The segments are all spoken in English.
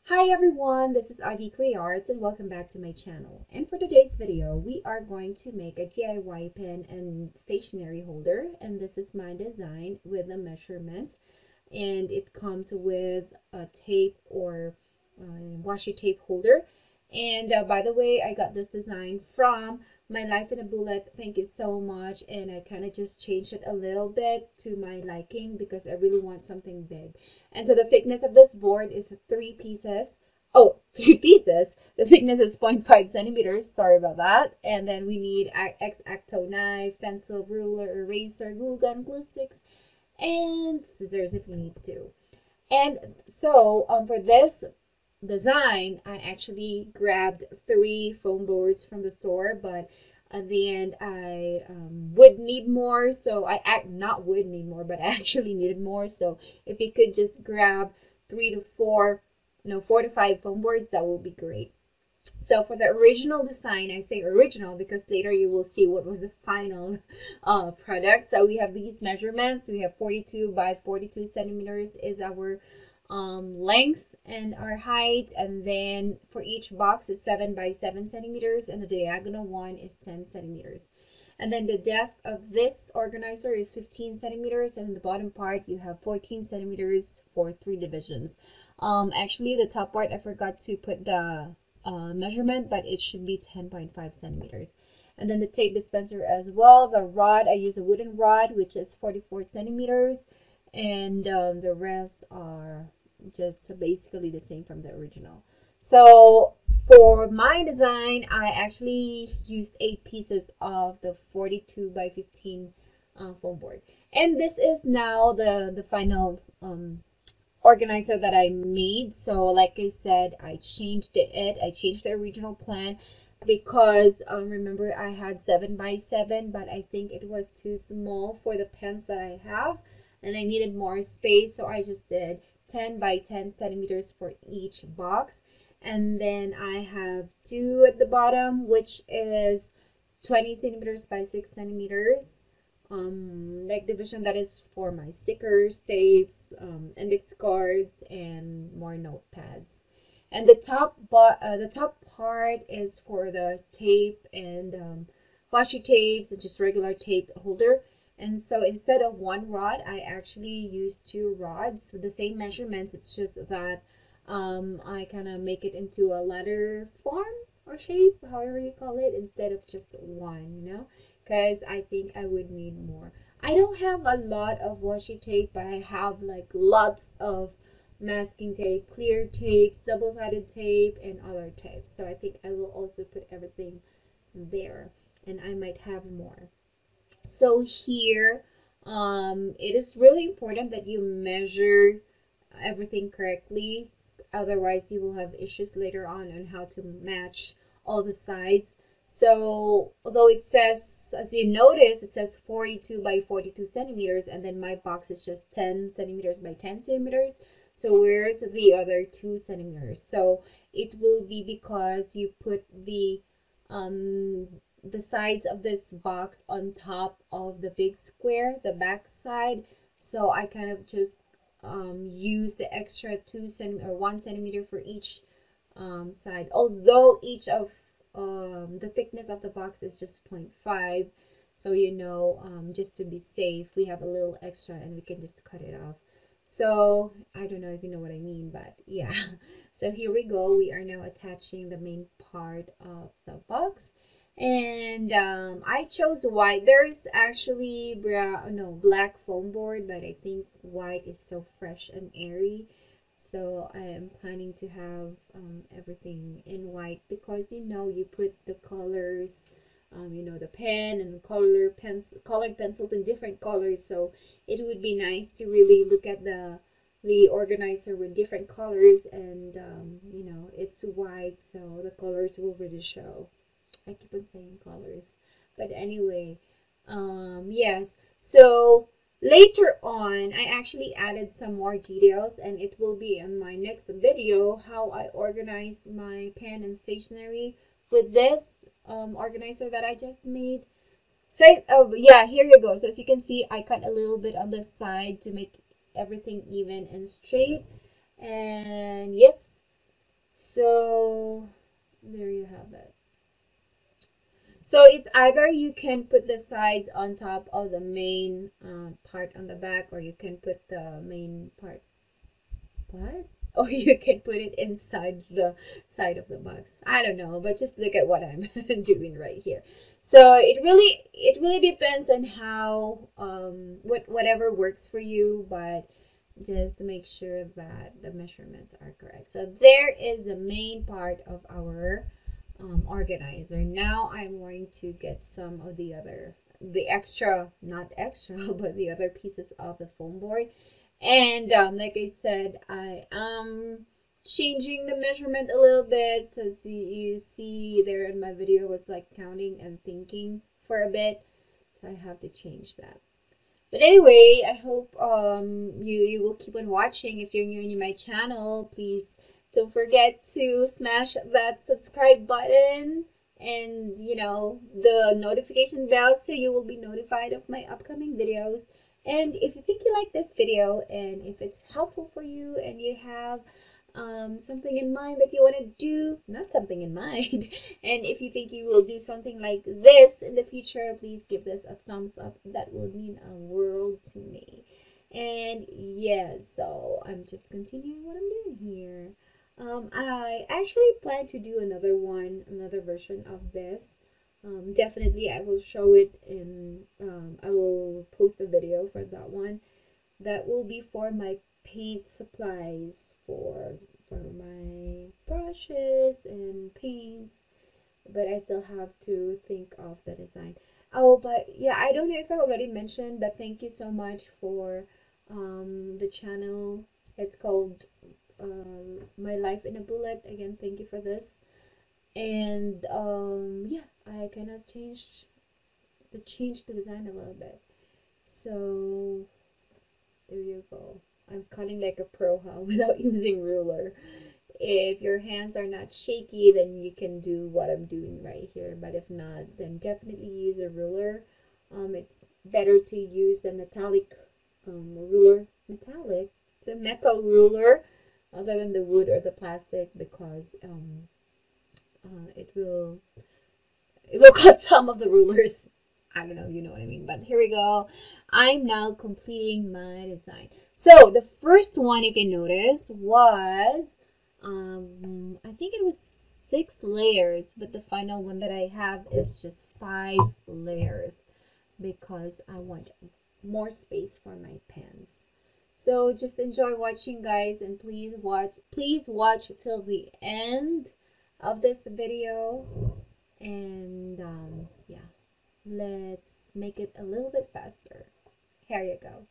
Hi everyone, this is Ivy Crearts and welcome back to my channel. And for today's video, we are going to make a DIY pen and stationery holder. And this is my design with the measurements. And it comes with a tape or washi tape holder. And by the way, I got this design from My Life in a Bullet. Thank you so much. And I kind of just changed it a little bit to my liking because I really want something big. And so the thickness of this board is 3 pieces. Oh, 3 pieces. The thickness is 0.5 centimeters. Sorry about that. And then we need X-Acto knife, pencil, ruler, eraser, glue gun, glue sticks, and scissors if we need to. And so for this design, I actually grabbed 3 foam boards from the store, but at the end I would need more, so I actually needed more. So if you could just grab 4 to 5 foam boards, that would be great. So for the original design, I say original because later you will see what was the final product. So we have these measurements. We have 42 by 42 centimeters is our length and our height, and then for each box is 7 by 7 centimeters, and the diagonal one is 10 centimeters. And then the depth of this organizer is 15 centimeters, and in the bottom part you have 14 centimeters for 3 divisions. Actually the top part I forgot to put the measurement, but it should be 10.5 centimeters. And then the tape dispenser as well. The rod, I use a wooden rod which is 44 centimeters, and the rest are just basically the same from the original. So for my design, I actually used 8 pieces of the 42 by 15 foam board. And this is now the final organizer that I made. So like I said, I changed the original plan because remember I had 7 by 7, but I think it was too small for the pens that I have, and I needed more space, so I just did 10 by 10 centimeters for each box. And then I have 2 at the bottom, which is 20 centimeters by 6 centimeters. Like division, that is for my stickers, tapes, index cards, and more notepads. And the top part is for the tape and washi tapes and just regular tape holder. And so instead of 1 rod, I actually used 2 rods with the same measurements. It's just that I kind of make it into a letter form or shape, however you call it, instead of just 1, you know, because I think I would need more. I don't have a lot of washi tape, but I have like lots of masking tape, clear tapes, double-sided tape, and other tapes. So I think I will also put everything there, and I might have more. So here, it is really important that you measure everything correctly. Otherwise, you will have issues later on how to match all the sides. So although it says, as you notice, it says 42 by 42 centimeters, and then my box is just 10 centimeters by 10 centimeters. So where's the other 2 centimeters? So it will be because you put the sides of this box on top of the big square, the back side. So I kind of just use the extra 2 centimeter or 1 centimeter for each side, although each of the thickness of the box is just 0.5. So you know, just to be safe, we have a little extra and we can just cut it off. So I don't know if you know what I mean, but yeah. So here we go. We are now attaching the main part of the box. And I chose white. There is actually black foam board, but I think white is so fresh and airy. So I am planning to have everything in white because you know you put the colors, you know, the pen and colored pencils in different colors. So it would be nice to really look at the organizer with different colors, and you know, it's white, so the colors will really show. I keep on saying colors, but anyway, yes. So later on, I actually added some more details, and it will be in my next video how I organize my pen and stationery with this organizer that I just made. So yeah, here you go. So as you can see, I cut a little bit on the side to make everything even and straight. And yes, So there you have it. So it's either you can put the sides on top of the main part on the back, or you can put the main part, what? Or you can put it inside the side of the box. I don't know, but just look at what I'm doing right here. So it really depends on how whatever works for you, but just to make sure that the measurements are correct. So there is the main part of our organizer. Now I'm going to get some of the extra, not extra, but the other pieces of the foam board. And like I said, I am changing the measurement a little bit. So you see there in my video, I was like counting and thinking for a bit. So I have to change that. But anyway, I hope you will keep on watching. If you're new to my channel, please don't forget to smash that subscribe button and, you know, the notification bell so you will be notified of my upcoming videos. And if you think you like this video and if it's helpful for you and you have something in mind that you want to do, not something in mind, and if you think you will do something like this in the future, please give this a thumbs up. That will mean a world to me. And yeah, so I'm just continuing what I'm doing here. I actually plan to do another version of this. Definitely I will show it in, I will post a video for that one. That will be for my paint supplies, for my brushes and paints, but I still have to think of the design. Oh, but yeah, I don't know if I already mentioned, but thank you so much for the channel. It's called My Life in a Bullet. Again, thank you for this. And yeah, I kind of changed the design a little bit. So there you go. I'm cutting like a pro, huh? Without using ruler. If your hands are not shaky, then you can do what I'm doing right here. But if not, then definitely use a ruler. It's better to use the metallic ruler, the metal ruler, other than the wood or the plastic, because it will cut some of the rulers. I don't know, you know what I mean. But here we go. I'm now completing my design. So the first one, if you noticed, was I think it was 6 layers, but the final one that I have is just 5 layers because I want more space for my pens. So just enjoy watching, guys, and please watch till the end of this video. And yeah, let's make it a little bit faster. Here you go.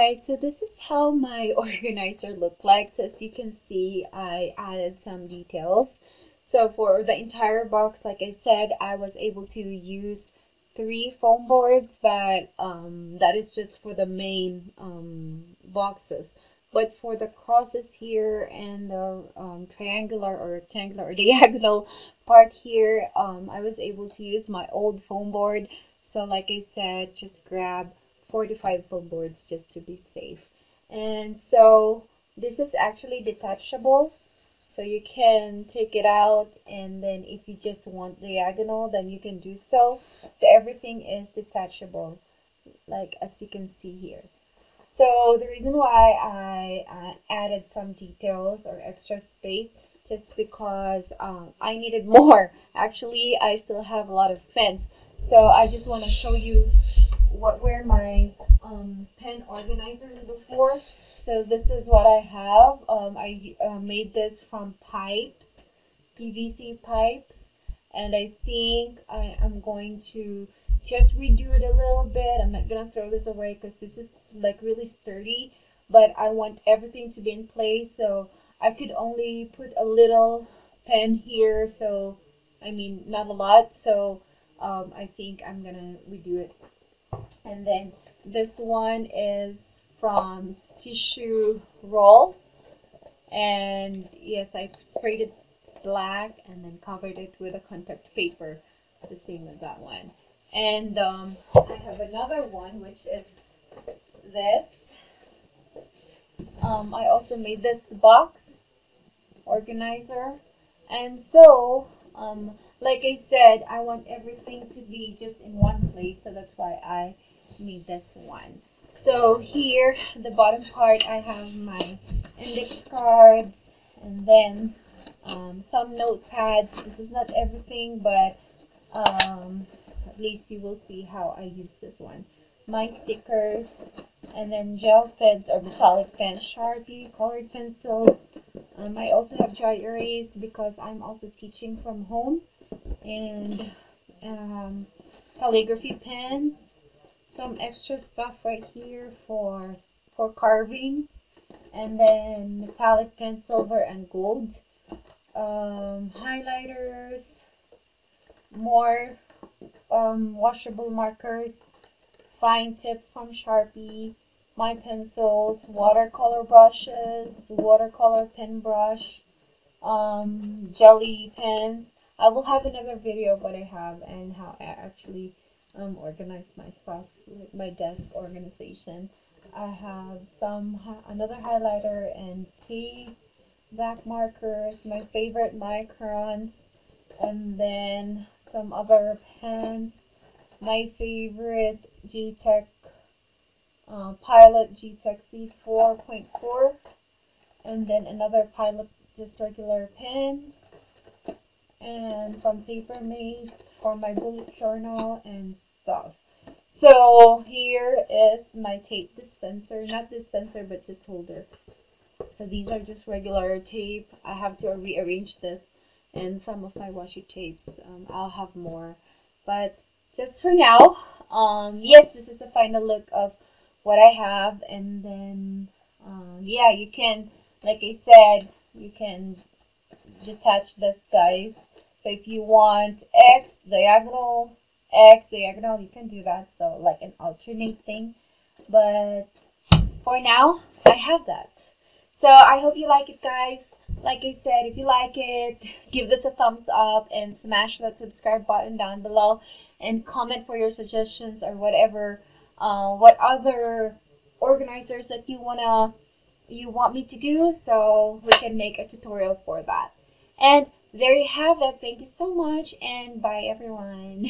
Alright, so this is how my organizer looked like. So as you can see, I added some details. So for the entire box, like I said, I was able to use 3 foam boards, but that is just for the main boxes. But for the crosses here and the triangular or rectangular or diagonal part here, I was able to use my old foam board. So like I said, just grab 45 foam boards just to be safe. And so this is actually detachable. So you can take it out, and then if you just want diagonal, then you can do so. So everything is detachable, like as you can see here. So the reason why I added some details or extra space, just because I needed more. Actually, I still have a lot of pens. So I just want to show you what were my pen organizers before. So this is what I have. I made this from pipes, PVC pipes, and I think I am going to just redo it a little bit. I'm not gonna throw this away because this is like really sturdy, but I want everything to be in place, so I could only put a little pen here, so I mean not a lot, so I think I'm gonna redo it. And then this one is from Tissue Roll, and yes, I sprayed it black and then covered it with a contact paper, the same as that one. And I have another one, which is this. I also made this box organizer, and so like I said, I want everything to be just in one place, so that's why I made this one. So here, the bottom part, I have my index cards, and then some notepads. This is not everything, but at least you will see how I use this one. My stickers, and then gel pens or metallic pens, Sharpie, colored pencils. I also have dry erase because I'm also teaching from home, and calligraphy pens, some extra stuff right here for carving, and then metallic pen, silver and gold, highlighters, more washable markers, fine tip from Sharpie, my pencils, watercolor brushes, watercolor pen brush, jelly pens. I will have another video of what I have and how I actually organize my stuff, like my desk organization. I have another highlighter and tape, black markers, my favorite microns, and then some other pens, my favorite G-Tech Pilot G-Tech C4.4, and then another Pilot just regular pens, and from Papermates for my bullet journal and stuff. So here is my tape dispenser, not dispenser but just holder. So these are just regular tape. I have to rearrange this, and some of my washi tapes. I'll have more, but just for now, yes, this is the final look of what I have. And then yeah, you can, like I said, you can detach this, guys. So if you want X diagonal, you can do that, so like an alternate thing. But for now, I have that. So I hope you like it, guys. Like I said, if you like it, give this a thumbs up and smash that subscribe button down below, and comment for your suggestions or whatever, what other organizers that you want me to do, so we can make a tutorial for that. And there you have it. Thank you so much, and bye everyone.